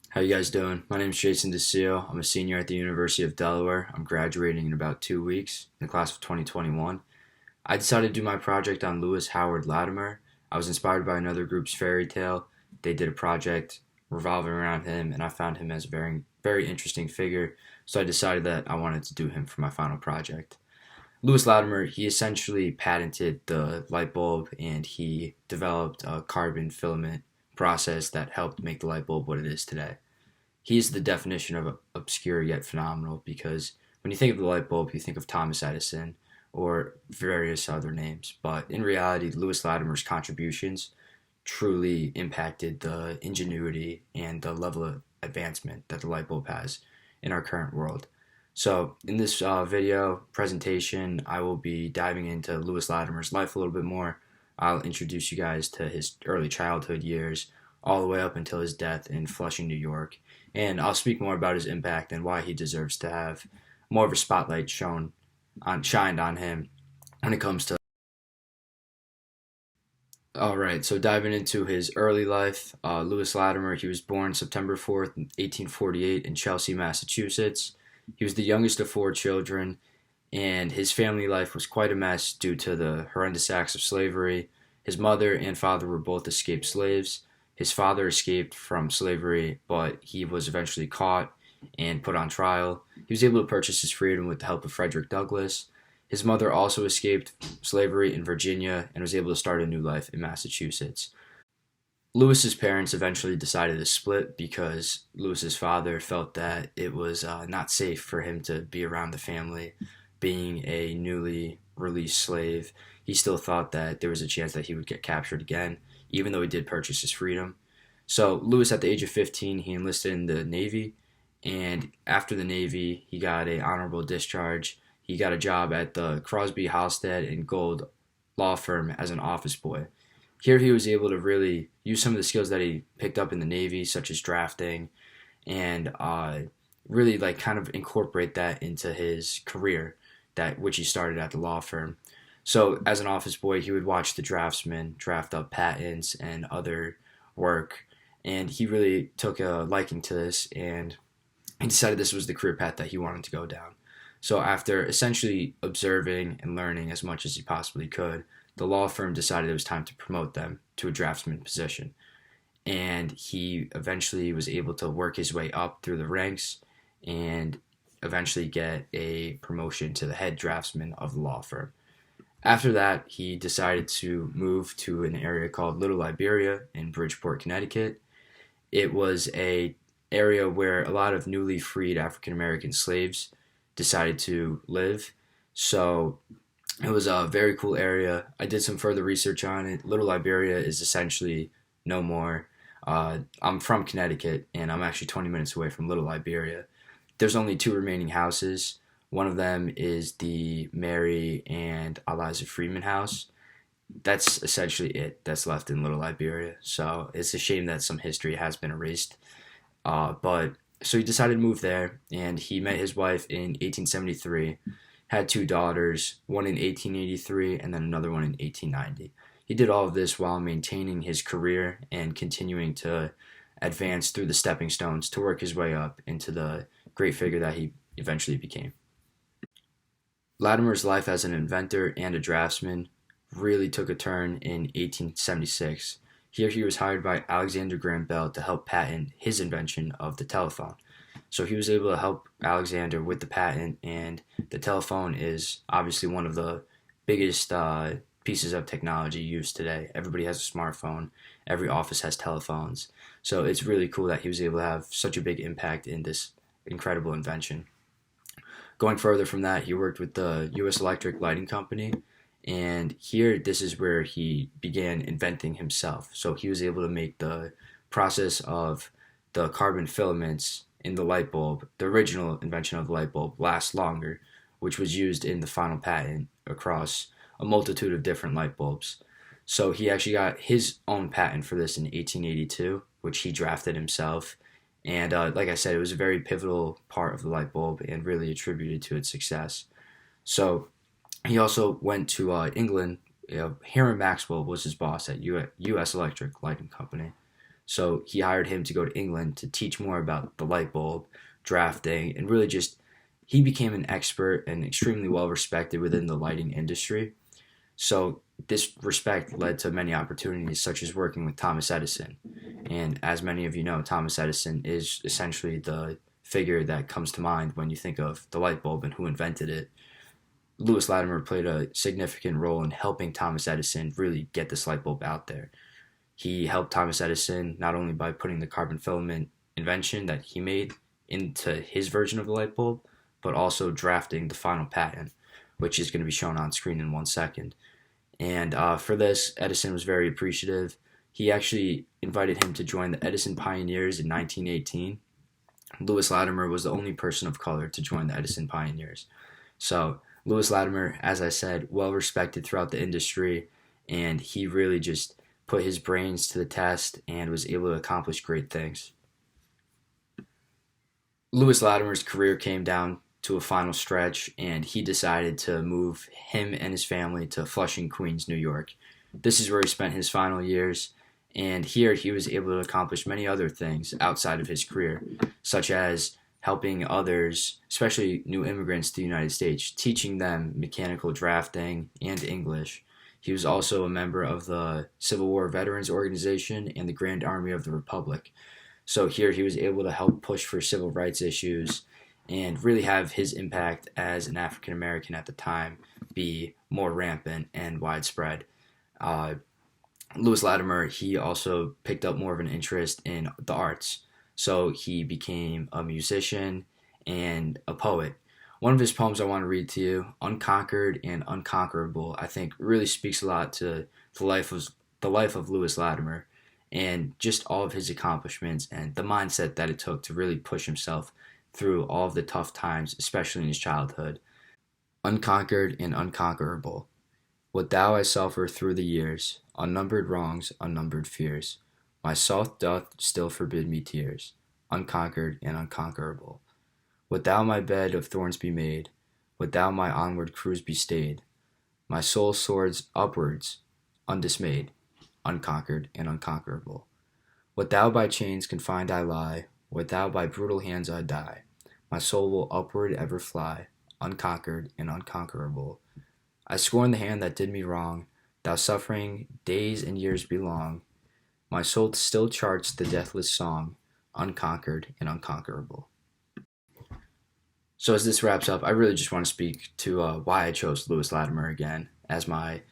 How you guys doing? My name is Jason DeSio. I'm a senior at the University of Delaware. I'm graduating in about 2 weeks in the class of 2021. I decided to do my project on Lewis Howard Latimer. I was inspired by another group's fairy tale. They did a project revolving around him, and I found him as a very interesting figure. So I decided that I wanted to do him for my final project. Lewis Latimer, he essentially patented the light bulb and he developed a carbon filament process that helped make the light bulb what it is today. He's the definition of obscure yet phenomenal because when you think of the light bulb, you think of Thomas Edison or various other names. But in reality, Lewis Latimer's contributions truly impacted the ingenuity and the level of advancement that the light bulb has in our current world. So, in this video presentation, I will be diving into Lewis Latimer's life a little bit more. I'll introduce you guys to his early childhood years, all the way up until his death in Flushing, New York. And I'll speak more about his impact and why he deserves to have more of a spotlight shined on him when it comes to. All right, so diving into his early life, Lewis Latimer, he was born September 4th, 1848 in Chelsea, Massachusetts. He was the youngest of four children, and his family life was quite a mess due to the horrendous acts of slavery. His mother and father were both escaped slaves. His father escaped from slavery, but he was eventually caught and put on trial. He was able to purchase his freedom with the help of Frederick Douglass. His mother also escaped slavery in Virginia and was able to start a new life in Massachusetts. Lewis's parents eventually decided to split because Lewis's father felt that it was not safe for him to be around the family. Being a newly released slave, he still thought that there was a chance that he would get captured again, even though he did purchase his freedom. So Lewis, at the age of 15, he enlisted in the Navy, and after the Navy, he got an honorable discharge. He got a job at the Crosby, Halstead, and Gold law firm as an office boy. Here he was able to really use some of the skills that he picked up in the Navy, such as drafting, and really like kind of incorporate that into his career, that which he started at the law firm. So as an office boy, he would watch the draftsmen draft up patents and other work, and he really took a liking to this, and he decided this was the career path that he wanted to go down. So after essentially observing and learning as much as he possibly could, the law firm decided it was time to promote them to a draftsman position. And he eventually was able to work his way up through the ranks and eventually get a promotion to the head draftsman of the law firm. After that, he decided to move to an area called Little Liberia in Bridgeport, Connecticut. It was a area where a lot of newly freed African American slaves decided to live. So it was a very cool area. I did some further research on it. Little Liberia is essentially no more. I'm from Connecticut, and I'm actually 20 minutes away from Little Liberia. There's only two remaining houses. One of them is the Mary and Eliza Freeman house. That's essentially it that's left in Little Liberia. So it's a shame that some history has been erased. But so he decided to move there, and he met his wife in 1873, had two daughters, one in 1883 and then another one in 1890. He did all of this while maintaining his career and continuing to advance through the stepping stones to work his way up into the great figure that he eventually became. Latimer's life as an inventor and a draftsman really took a turn in 1876. Here he was hired by Alexander Graham Bell to help patent his invention of the telephone. So he was able to help Alexander with the patent, and the telephone is obviously one of the biggest pieces of technology used today. Everybody has a smartphone. Every office has telephones. So it's really cool that he was able to have such a big impact in this incredible invention. Going further from that, he worked with the U.S. Electric Lighting Company, and here this is where he began inventing himself. So he was able to make the process of the carbon filaments in the light bulb, the original invention of the light bulb, last longer, which was used in the final patent across a multitude of different light bulbs. So he actually got his own patent for this in 1882, which he drafted himself. And like I said, it was a very pivotal part of the light bulb and really attributed to its success. So he also went to England. Hiram Maxwell was his boss at U.S. Electric Lighting Company. So he hired him to go to England to teach more about the light bulb, drafting, and really just he became an expert and extremely well respected within the lighting industry. So this respect led to many opportunities, such as working with Thomas Edison. And as many of you know, Thomas Edison is essentially the figure that comes to mind when you think of the light bulb and who invented it. Lewis Latimer played a significant role in helping Thomas Edison really get this light bulb out there. He helped Thomas Edison not only by putting the carbon filament invention that he made into his version of the light bulb, but also drafting the final patent, which is going to be shown on screen in 1 second. And for this, Edison was very appreciative. He actually invited him to join the Edison Pioneers in 1918. Lewis Latimer was the only person of color to join the Edison Pioneers. So Lewis Latimer, as I said, well respected throughout the industry, and he really just put his brains to the test and was able to accomplish great things. Lewis Latimer's career came down to a final stretch, and he decided to move him and his family to Flushing, Queens, New York. This is where he spent his final years, and here he was able to accomplish many other things outside of his career, such as helping others, especially new immigrants to the United States, teaching them mechanical drafting and English. He was also a member of the Civil War Veterans Organization and the Grand Army of the Republic. So here he was able to help push for civil rights issues and really have his impact as an African American at the time be more rampant and widespread. Lewis Latimer, he also picked up more of an interest in the arts. So he became a musician and a poet. One of his poems I want to read to you, Unconquered and Unconquerable, I think really speaks a lot to the life of Lewis Latimer and just all of his accomplishments and the mindset that it took to really push himself through all of the tough times, especially in his childhood. Unconquered and unconquerable. What thou I suffer through the years, unnumbered wrongs, unnumbered fears. My soul doth still forbid me tears, unconquered and unconquerable. Would thou my bed of thorns be made, would thou my onward cruise be stayed, my soul soars upwards, undismayed, unconquered and unconquerable. Would thou by chains confined I lie, would thou by brutal hands I die, my soul will upward ever fly, unconquered and unconquerable. I scorn the hand that did me wrong, thou suffering days and years belong, my soul still charts the deathless song, unconquered and unconquerable. So as this wraps up, I really just want to speak to why I chose Lewis Latimer again as my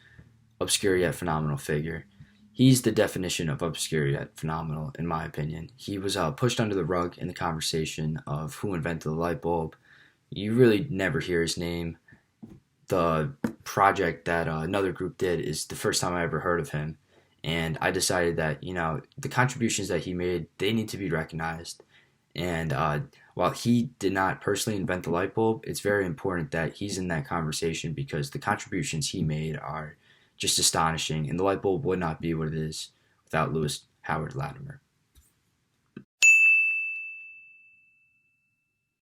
obscure yet phenomenal figure. He's the definition of obscure yet phenomenal, in my opinion. He was pushed under the rug in the conversation of who invented the light bulb. You really never hear his name. The project that another group did is the first time I ever heard of him. And I decided that, the contributions that he made, they need to be recognized. And while he did not personally invent the light bulb, it's very important that he's in that conversation because the contributions he made are just astonishing. And the light bulb would not be what it is without Lewis Howard Latimer.